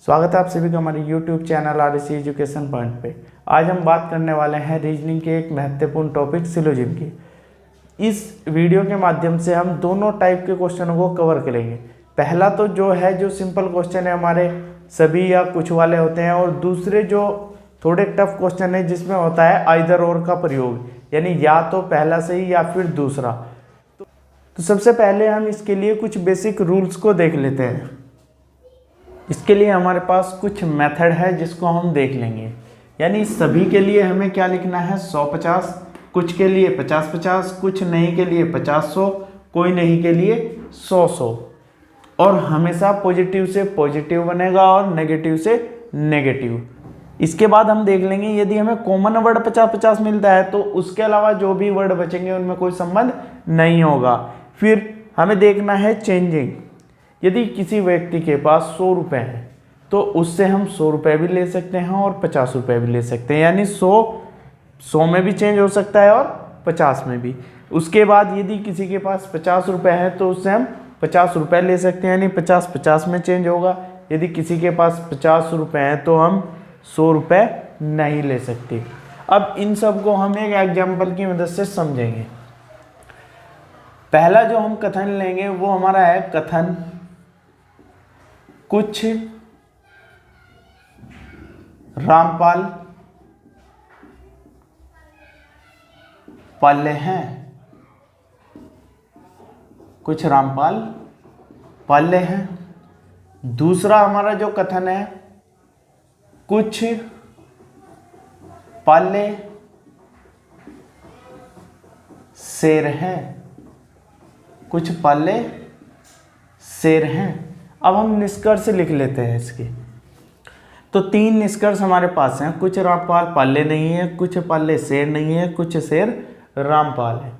स्वागत है आप सभी का हमारे YouTube channel RSC education point पे। आज हम बात करने वाले हैं रीजनिंग के एक महत्वपूर्ण टॉपिक सिलोजिज्म की। इस वीडियो के माध्यम से हम दोनों टाइप के क्वेश्चनों को कवर करेंगे। पहला तो जो सिंपल क्वेश्चन है हमारे सभी या कुछ वाले होते हैं, और दूसरे जो थोड़े टफ क्वेश्चन है जिसमें होता है आइदर और का प्रयोग, यानी या तो पहला सही या फिर दूसरा। तो सबसे पहले हम इसके लिए कुछ बेसिक रूल्स को देख लेते हैं। इसके लिए हमारे पास कुछ मेथड है जिसको हम देख लेंगे। यानी सभी के लिए हमें क्या लिखना है 100-50, कुछ के लिए 50-50, कुछ नहीं के लिए 50-100, कोई नहीं के लिए 100-100। और हमेशा पॉजिटिव से पॉजिटिव बनेगा और नेगेटिव से नेगेटिव। इसके बाद हम देख लेंगे यदि हमें कॉमन वर्ड 50-50 मिलता है तो उसके अलावा जो भी वर्ड बचेंगे उनमें कोई संबंध नहीं होगा। फिर हमें देखना है चेंजिंग। यदि किसी व्यक्ति के पास 100 रुपये हैं तो उससे हम 100 रुपये भी ले सकते हैं और 50 रुपये भी ले सकते हैं, यानी 100 में भी चेंज हो सकता है और 50 में भी। उसके बाद यदि किसी के पास 50 रुपये है तो उससे हम 50 रुपये ले सकते हैं, यानी 50-50 में चेंज होगा। यदि किसी के पास 50 रुपये हैं तो हम 100 रुपये नहीं ले सकते। अब इन सब को हम एक एग्जाम्पल की मदद से समझेंगे। पहला जो हम कथन लेंगे वो हमारा है कथन कुछ रामपाल पाले हैं। कुछ रामपाल पाले हैं। दूसरा हमारा जो कथन है कुछ पाले शेर हैं। कुछ पाले शेर हैं। अब हम निष्कर्ष लिख लेते हैं इसके। तो 3 निष्कर्ष हमारे पास हैं। कुछ रामपाल पाले नहीं है, कुछ पाले शेर नहीं है, कुछ शेर रामपाल है।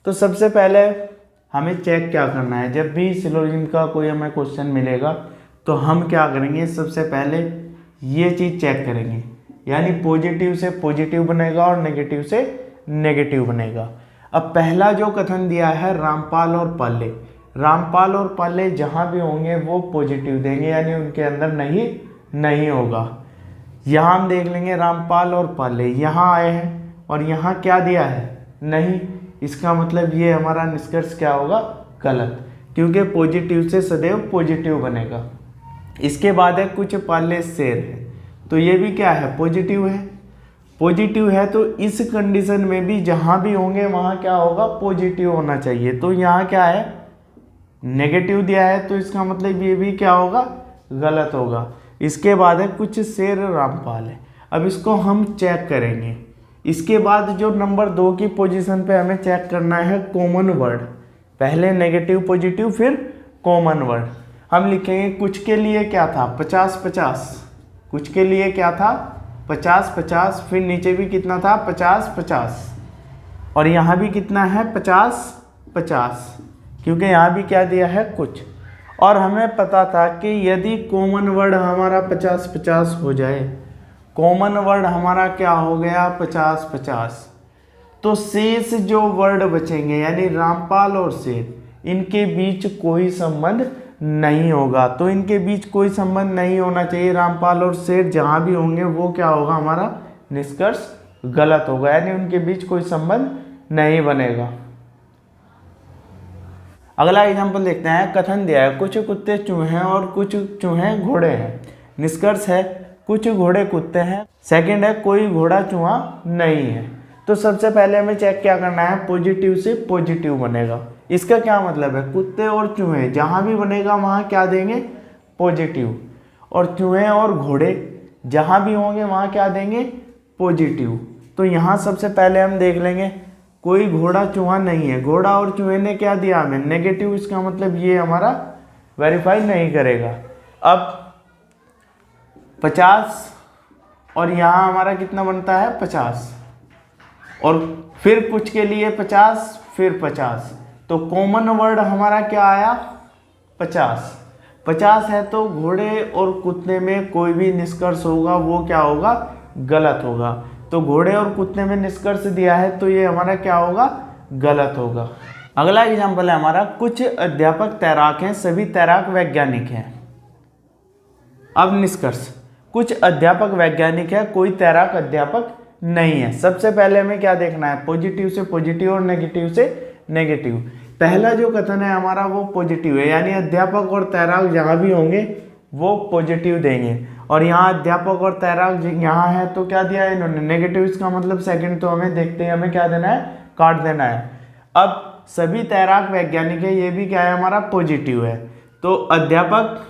तो सबसे पहले हमें चेक क्या करना है, जब भी सिलोजिज्म का कोई हमें क्वेश्चन मिलेगा तो हम क्या करेंगे, सबसे पहले ये चीज़ चेक करेंगे, यानी पॉजिटिव से पॉजिटिव बनेगा और नेगेटिव से नेगेटिव बनेगा। अब पहला जो कथन दिया है रामपाल और पाले, रामपाल और पाले जहाँ भी होंगे वो पॉजिटिव देंगे, यानी उनके अंदर नहीं होगा। यहाँ हम देख लेंगे रामपाल और पाले यहाँ आए हैं और यहाँ क्या दिया है नहीं, इसका मतलब ये हमारा निष्कर्ष क्या होगा गलत, क्योंकि पॉजिटिव से सदैव पॉजिटिव बनेगा। इसके बाद है कुछ पाले शेर है, तो ये भी क्या है पॉजिटिव है। पॉजिटिव है तो इस कंडीशन में भी जहाँ भी होंगे वहाँ क्या होगा पॉजिटिव होना चाहिए। तो यहाँ क्या है नेगेटिव दिया है, तो इसका मतलब ये भी क्या होगा गलत होगा। इसके बाद है कुछ शेर रामपाल है। अब इसको हम चेक करेंगे। इसके बाद जो नंबर 2 की पोजीशन पे हमें चेक करना है कॉमन वर्ड। पहले नेगेटिव पॉजिटिव फिर कॉमन वर्ड। हम लिखेंगे कुछ के लिए क्या था 50-50, कुछ के लिए क्या था 50-50, फिर नीचे भी कितना था 50-50 और यहाँ भी कितना है 50-50, क्योंकि यहाँ भी क्या दिया है कुछ। और हमें पता था कि यदि कॉमन वर्ड हमारा 50-50 हो जाए, कॉमन वर्ड हमारा क्या हो गया 50-50, तो शेष जो वर्ड बचेंगे यानी रामपाल और शेर, इनके बीच कोई संबंध नहीं होगा। तो इनके बीच कोई संबंध नहीं होना चाहिए। रामपाल और शेर जहाँ भी होंगे वो क्या होगा हमारा निष्कर्ष गलत होगा, यानी उनके बीच कोई संबंध नहीं बनेगा। अगला एग्जाम्पल देखते हैं। कथन दिया है कुछ कुत्ते चूहे और कुछ चूहे घोड़े हैं। निष्कर्ष है कुछ घोड़े कुत्ते हैं। सेकंड है कोई घोड़ा चूहा नहीं है। तो सबसे पहले हमें चेक क्या करना है, पॉजिटिव से पॉजिटिव बनेगा। इसका क्या मतलब है, कुत्ते और चूहे जहाँ भी बनेगा वहाँ क्या देंगे पॉजिटिव, और चूहे और घोड़े जहाँ भी होंगे वहाँ क्या देंगे पॉजिटिव। तो यहाँ सबसे पहले हम देख लेंगे कोई घोड़ा चूहा नहीं है। घोड़ा और चूहे ने क्या दिया हमें नेगेटिव, इसका मतलब ये हमारा वेरीफाई नहीं करेगा। अब 50 और यहाँ हमारा कितना बनता है 50, और फिर कुछ के लिए 50 फिर 50, तो कॉमन वर्ड हमारा क्या आया 50 है। तो घोड़े और कुत्ते में कोई भी निष्कर्ष होगा वो क्या होगा गलत होगा। तो घोड़े और कुत्ते में निष्कर्ष दिया है तो ये हमारा क्या होगा गलत होगा। अगला एग्जाम्पल है हमारा कुछ अध्यापक तैराक हैं, सभी तैराक वैज्ञानिक हैं। अब निष्कर्ष, कुछ अध्यापक वैज्ञानिक है, कोई तैराक अध्यापक नहीं है। सबसे पहले हमें क्या देखना है, पॉजिटिव से पॉजिटिव और नेगेटिव से नेगेटिव। पहला जो कथन है हमारा वो पॉजिटिव है, यानी अध्यापक और तैराक जहाँ भी होंगे वो पॉजिटिव देंगे, और यहाँ अध्यापक और तैराक यहाँ है तो क्या दिया है इन्होंने, नेगेटिव। इसका मतलब सेकंड तो हमें देखते हैं, हमें क्या देना है, काट देना है। अब सभी तैराक वैज्ञानिक है, ये भी क्या है हमारा पॉजिटिव है। तो अध्यापक,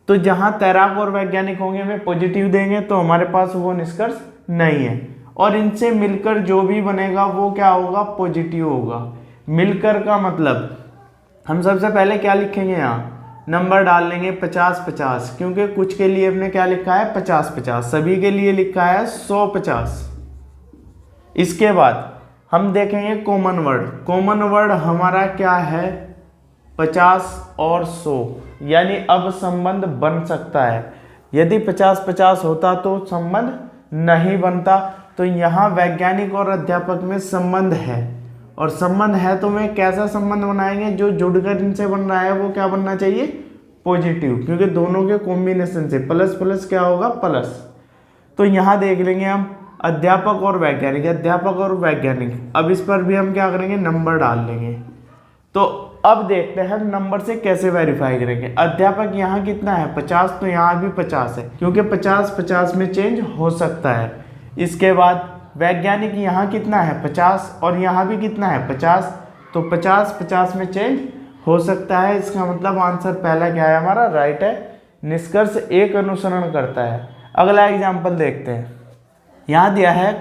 तो जहाँ तैराक और वैज्ञानिक होंगे वे पॉजिटिव देंगे, तो हमारे पास वो निष्कर्ष नहीं है। और इनसे मिलकर जो भी बनेगा वो क्या होगा, पॉजिटिव होगा। मिलकर का मतलब हम सबसे पहले क्या लिखेंगे, यहाँ नंबर डाल लेंगे 50-50, क्योंकि कुछ के लिए हमने क्या लिखा है 50-50, सभी के लिए लिखा है 100-50। इसके बाद हम देखेंगे कॉमन वर्ड। कॉमन वर्ड हमारा क्या है 50 और 100, यानी अब संबंध बन सकता है। यदि 50-50 होता तो संबंध नहीं बनता। तो यहाँ वैज्ञानिक और अध्यापक में संबंध है, और संबंध है तो मैं कैसा संबंध बनाएंगे, जो जुड़कर इनसे बन रहा है वो क्या बनना चाहिए, पॉजिटिव, क्योंकि दोनों के कॉम्बिनेशन से प्लस प्लस क्या होगा, प्लस। तो यहाँ देख लेंगे हम अध्यापक और वैज्ञानिक, अध्यापक और वैज्ञानिक। अब इस पर भी हम क्या करेंगे, नंबर डाल लेंगे। तो अब देखते हैं नंबर से कैसे वेरीफाई करेंगे। अध्यापक यहाँ कितना है 50, तो यहाँ भी 50 है, क्योंकि 50-50 में चेंज हो सकता है। इसके बाद वैज्ञानिक यहाँ कितना है 50, और यहाँ भी कितना है 50, तो 50-50 में चेंज हो सकता है। इसका मतलब आंसर पहला क्या है हमारा, राइट है। निष्कर्ष एक अनुसरण करता है। अगला एग्जाम्पल देखते हैं। यहाँ दिया है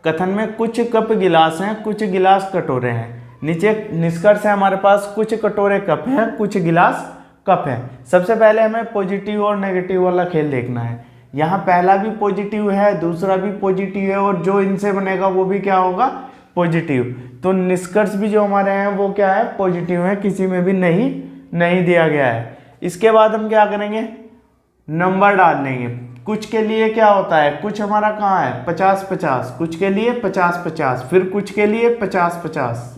कथन में कुछ कप गिलास हैं, कुछ गिलास कटोरे हैं। नीचे निष्कर्ष है हमारे पास कुछ कटोरे कप हैं, कुछ गिलास कप हैं। सबसे पहले हमें पॉजिटिव और नेगेटिव वाला खेल देखना है। यहाँ पहला भी पॉजिटिव है, दूसरा भी पॉजिटिव है, और जो इनसे बनेगा वो भी क्या होगा, पॉजिटिव। तो निष्कर्ष भी जो हमारे हैं वो क्या है, पॉजिटिव है, किसी में भी नहीं दिया गया है। इसके बाद हम क्या करेंगे, नंबर डाल लेंगे। कुछ के लिए क्या होता है, कुछ हमारा कहाँ है 50-50, कुछ के लिए 50-50, फिर कुछ के लिए 50-50।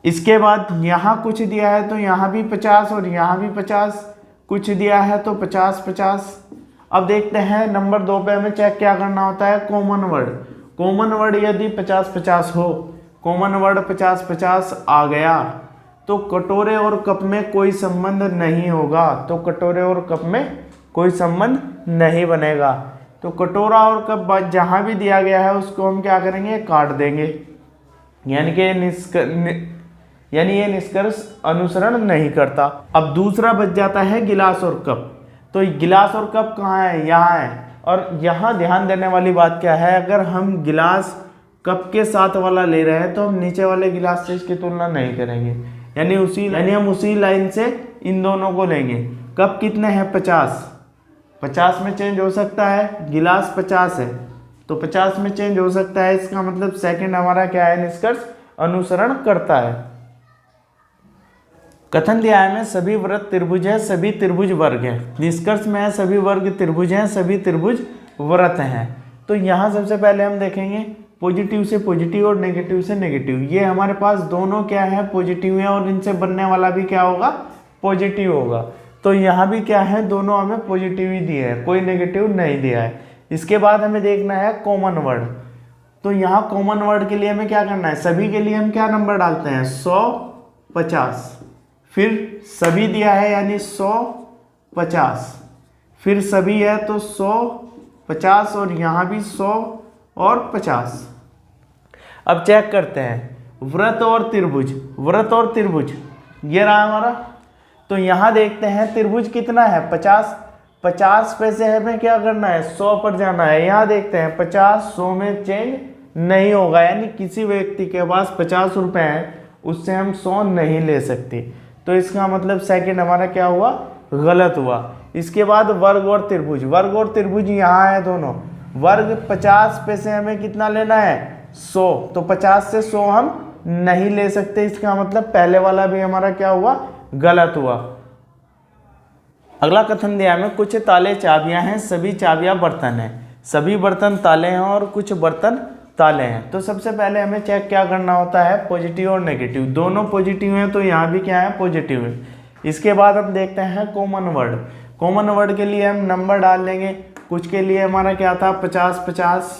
इसके बाद यहाँ कुछ दिया है तो यहाँ भी 50 और यहाँ भी 50, कुछ दिया है तो 50-50। अब देखते हैं नंबर 2 पे हमें चेक क्या करना होता है, कॉमन वर्ड। कॉमन वर्ड यदि 50-50 हो, कॉमन वर्ड 50-50 आ गया तो कटोरे और कप में कोई संबंध नहीं होगा, तो कटोरे और कप में कोई संबंध नहीं बनेगा। तो कटोरा और कप जहाँ भी दिया गया है उसको हम क्या करेंगे, काट देंगे, यानी ये निष्कर्ष अनुसरण नहीं करता। अब दूसरा बच जाता है गिलास और कप। तो गिलास और कप कहाँ है, यहाँ है। और यहाँ ध्यान देने वाली बात क्या है, अगर हम गिलास कप के साथ वाला ले रहे हैं तो हम नीचे वाले गिलास से इसकी तुलना नहीं करेंगे, यानी हम उसी लाइन से इन दोनों को लेंगे। कप कितने हैं 50 में चेंज हो सकता है, गिलास 50 है तो 50 में चेंज हो सकता है। इसका मतलब सेकंड हमारा क्या है, निष्कर्ष अनुसरण करता है। कथन दिया है में सभी वृत्त त्रिभुज है, सभी त्रिभुज वर्ग है। निष्कर्ष में है सभी वर्ग त्रिभुज हैं, सभी त्रिभुज वृत्त हैं। तो यहाँ सबसे पहले हम देखेंगे पॉजिटिव से पॉजिटिव और नेगेटिव से नेगेटिव। ये हमारे पास दोनों क्या है, पॉजिटिव है, और इनसे बनने वाला भी क्या होगा, पॉजिटिव होगा। तो यहाँ भी क्या है, दोनों हमें पॉजिटिव ही दिए है, कोई नेगेटिव नहीं दिया है। इसके बाद हमें देखना है कॉमन वर्ड। तो यहाँ कॉमन वर्ड के लिए हमें क्या करना है, सभी के लिए हम क्या नंबर डालते हैं 100-50, फिर सभी दिया है यानी 100-50, फिर सभी है तो 100-50, और यहाँ भी 100 और 50। अब चेक करते हैं वृत्त और त्रिभुज, वृत्त और त्रिभुज ये रहा हमारा। तो यहाँ देखते हैं त्रिभुज कितना है 50 पे से हमें क्या करना है 100 पर जाना है। यहाँ देखते हैं 50-100 में चेंज नहीं होगा, यानी किसी व्यक्ति के पास 50 रुपए हैं उससे हम 100 नहीं ले सकते। तो इसका मतलब सेकंड हमारा क्या हुआ, गलत हुआ। इसके बाद वर्ग और त्रिभुज, वर्ग और त्रिभुज यहाँ है दोनों। वर्ग 50 पे से हमें कितना लेना है 100, तो 50 से 100 हम नहीं ले सकते। इसका मतलब पहले वाला भी हमारा क्या हुआ, गलत हुआ। अगला कथन दिया है कुछ ताले चाबियां हैं, सभी चाबियां बर्तन हैं। सभी बर्तन ताले हैं और कुछ बर्तन ताले हैं। तो सबसे पहले हमें चेक क्या करना होता है, पॉजिटिव और नेगेटिव। दोनों पॉजिटिव हैं तो यहाँ भी क्या है, पॉजिटिव है। इसके बाद हम देखते हैं कॉमन वर्ड। कॉमन वर्ड के लिए हम नंबर डाल लेंगे। कुछ के लिए हमारा क्या था 50-50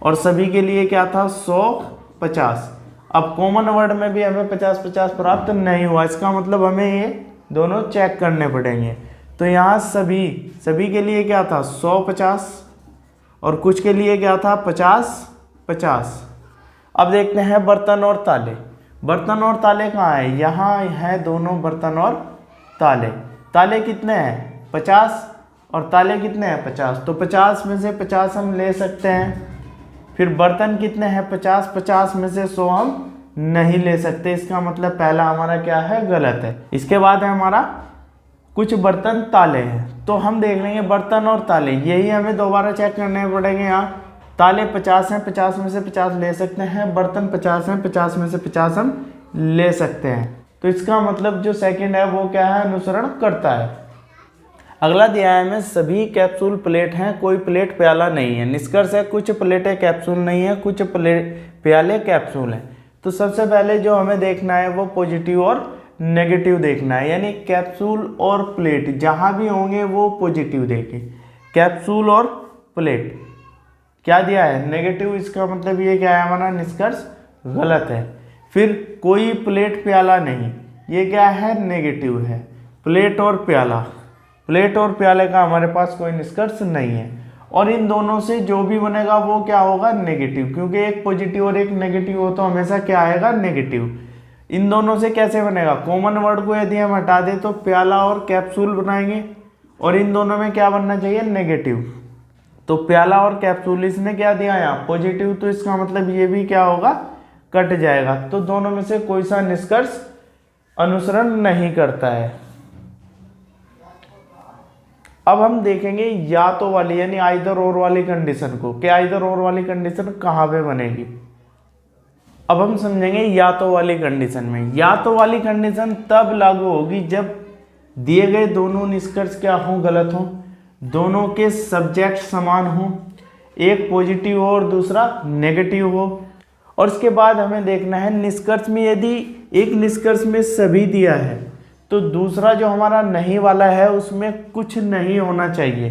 और सभी के लिए क्या था 100-50। अब कॉमन वर्ड में भी हमें 50-50 प्राप्त नहीं हुआ, इसका मतलब हमें ये दोनों चेक करने पड़ेंगे। तो यहाँ सभी के लिए क्या था 100-50 और कुछ के लिए क्या था 50-50। अब देखते हैं बर्तन और ताले। बर्तन और ताले कहाँ है, यहाँ है दोनों बर्तन और ताले। ताले कितने हैं 50 और ताले कितने हैं 50, तो 50 में से 50 हम ले सकते हैं। फिर बर्तन कितने हैं 50 में से 100 हम नहीं ले सकते, इसका मतलब पहला हमारा क्या है गलत है। इसके बाद है हमारा कुछ बर्तन ताले हैं, तो हम देख लेंगे बर्तन और ताले, यही हमें दोबारा चेक करने पड़ेंगे। यहाँ ताले 50 हैं, 50 में से 50 ले सकते हैं, बर्तन 50 हैं, 50 में से 50 हम ले सकते हैं। तो इसका मतलब जो सेकंड है वो क्या है अनुसरण करता है। अगला दिया है हमें सभी कैप्सूल प्लेट हैं, कोई प्लेट प्याला नहीं है। निष्कर्ष है कुछ प्लेटें कैप्सूल नहीं है, कुछ प्याले कैप्सूल हैं। तो सबसे पहले जो हमें देखना है वो पॉजिटिव और नेगेटिव देखना है, यानी कैप्सूल और प्लेट जहाँ भी होंगे वो पॉजिटिव देखें। कैप्सूल और प्लेट क्या दिया है नेगेटिव, इसका मतलब ये क्या है हमारा निष्कर्ष गलत है। फिर कोई प्लेट प्याला नहीं, ये क्या है नेगेटिव है। प्लेट और प्याला, प्लेट और प्याले का हमारे पास कोई निष्कर्ष नहीं है। और इन दोनों से जो भी बनेगा वो क्या होगा नेगेटिव, क्योंकि एक पॉजिटिव और एक नेगेटिव हो तो हमेशा क्या आएगा नेगेटिव। इन दोनों से कैसे बनेगा, कॉमन वर्ड को यदि हम हटा दें तो प्याला और कैप्सूल बनाएंगे, और इन दोनों में क्या बनना चाहिए नेगेटिव। तो प्याला और कैप्सूल इसने क्या दिया यहाँ पॉजिटिव, तो इसका मतलब ये भी क्या होगा कट जाएगा। तो दोनों में से कोई सा निष्कर्ष अनुसरण नहीं करता है। अब हम देखेंगे या तो वाली यानी आइदर और वाली कंडीशन को, कि आइदर और वाली कंडीशन कहाँ पे बनेगी। अब हम समझेंगे या तो वाली कंडीशन में। या तो वाली कंडीशन तब लागू होगी जब दिए गए दोनों निष्कर्ष क्या हो गलत हो, दोनों के सब्जेक्ट समान हो, एक पॉजिटिव हो और दूसरा नेगेटिव हो। और इसके बाद हमें देखना है निष्कर्ष में यदि एक निष्कर्ष में सभी दिया है तो दूसरा जो हमारा नहीं वाला है उसमें कुछ नहीं होना चाहिए।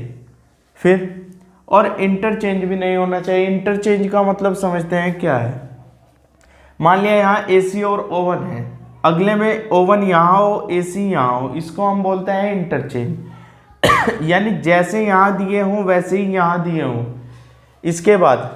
फिर और इंटरचेंज भी नहीं होना चाहिए। इंटरचेंज का मतलब समझते हैं क्या है। मान लिया यहाँ एसी और ओवन है, अगले में ओवन यहाँ हो एसी यहाँ हो, इसको हम बोलते हैं इंटरचेंज। यानी जैसे यहाँ दिए हों वैसे ही यहाँ दिए हों। इसके बाद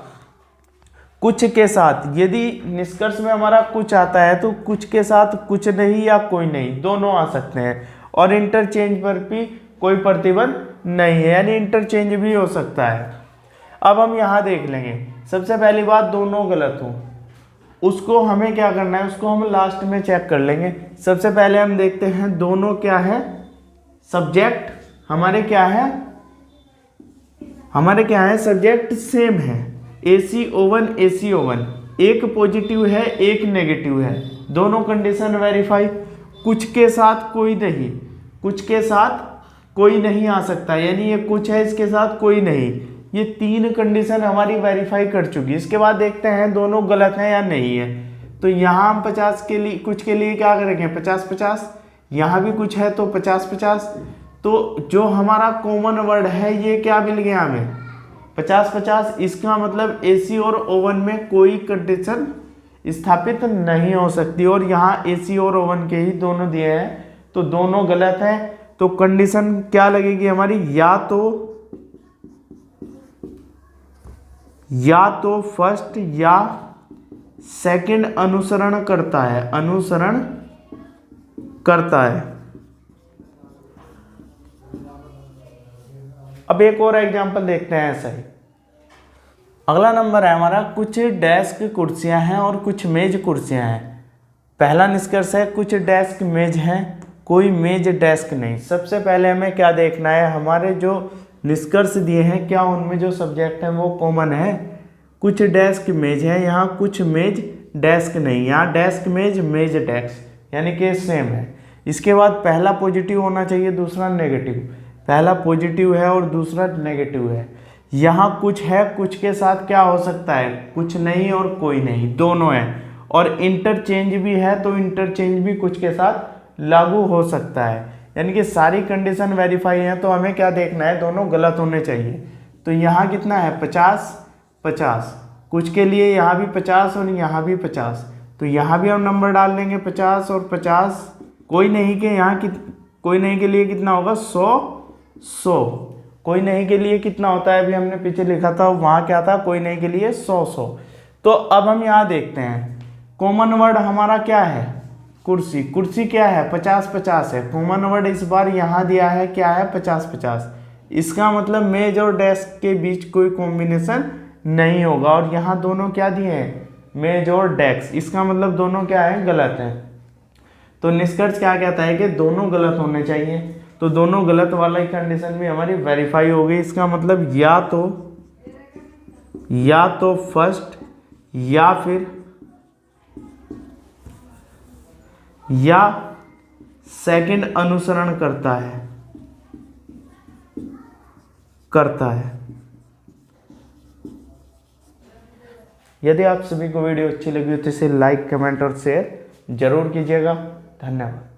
कुछ के साथ, यदि निष्कर्ष में हमारा कुछ आता है तो कुछ के साथ कुछ नहीं या कोई नहीं दोनों आ सकते हैं। और इंटरचेंज पर भी कोई प्रतिबंध नहीं है, यानी इंटरचेंज भी हो सकता है। अब हम यहाँ देख लेंगे, सबसे पहली बात दोनों गलत हों, उसको हमें क्या करना है, उसको हम लास्ट में चेक कर लेंगे। सबसे पहले हम देखते हैं दोनों क्या है, सब्जेक्ट हमारे क्या है, सब्जेक्ट सेम है। एसी ओवन, एक पॉजिटिव है एक नेगेटिव है, दोनों कंडीशन वेरीफाई। कुछ के साथ कोई नहीं, कुछ के साथ कोई नहीं आ सकता, यानी ये कुछ है इसके साथ कोई नहीं। ये तीन कंडीशन हमारी वेरीफाई कर चुकी। इसके बाद देखते हैं दोनों गलत हैं या नहीं है। तो यहाँ हम 50 के लिए, कुछ के लिए क्या करेंगे 50-50, यहाँ भी कुछ है तो 50-50। तो जो हमारा कॉमन वर्ड है ये क्या मिल गया हमें 50-50। इसका मतलब एसी और ओवन में कोई कंडीशन स्थापित नहीं हो सकती, और यहाँ एसी और ओवन के ही दोनों दिए हैं तो दोनों गलत हैं। तो कंडीशन क्या लगेगी हमारी, या तो फर्स्ट या सेकंड अनुसरण करता है। अब एक और एग्जांपल देखते हैं ऐसा ही। अगला नंबर है हमारा कुछ डेस्क कुर्सियां हैं और कुछ मेज कुर्सियां हैं। पहला निष्कर्ष है कुछ डेस्क मेज हैं, कोई मेज डेस्क नहीं। सबसे पहले हमें क्या देखना है, हमारे जो निष्कर्ष दिए हैं क्या उनमें जो सब्जेक्ट है वो कॉमन है। कुछ डेस्क मेज है, यहाँ कुछ मेज डेस्क नहीं, यहाँ डेस्क मेज मेज डेस्क यानी कि सेम है। इसके बाद पहला पॉजिटिव होना चाहिए दूसरा नेगेटिव, पहला पॉजिटिव है और दूसरा नेगेटिव है। यहाँ कुछ है, कुछ के साथ क्या हो सकता है, कुछ नहीं और कोई नहीं, दोनों है। और इंटरचेंज भी है तो इंटरचेंज भी कुछ के साथ लागू हो सकता है। यानी कि सारी कंडीशन वेरीफाई है, तो हमें क्या देखना है, दोनों गलत होने चाहिए। तो यहाँ कितना है 50 50, कुछ के लिए यहाँ भी 50 और यहाँ भी 50, तो यहाँ भी हम नंबर डाल देंगे 50 और 50, कोई नहीं के यहाँ कोई नहीं के लिए कितना होगा 100 100, कोई नहीं के लिए कितना होता है, अभी हमने पीछे लिखा था वहाँ क्या था, कोई नहीं के लिए 100 100। तो अब हम यहाँ देखते हैं कॉमन वर्ड हमारा क्या है, कुर्सी, कुर्सी क्या है 50 50 है, कॉमन वर्ड इस बार यहाँ दिया है क्या है 50 50, इसका मतलब मेज और डेस्क के बीच कोई कॉम्बिनेशन नहीं होगा, और यहाँ दोनों क्या दिए हैं मेज और डेस्क, इसका मतलब दोनों क्या है गलत है। तो निष्कर्ष क्या कहता है कि दोनों गलत होने चाहिए, तो दोनों गलत वाला ही कंडीशन भी हमारी वेरीफाई हो गई। इसका मतलब या तो फर्स्ट या सेकंड अनुसरण करता है। यदि आप सभी को वीडियो अच्छी लगी हो तो इसे लाइक कमेंट और शेयर जरूर कीजिएगा। धन्यवाद।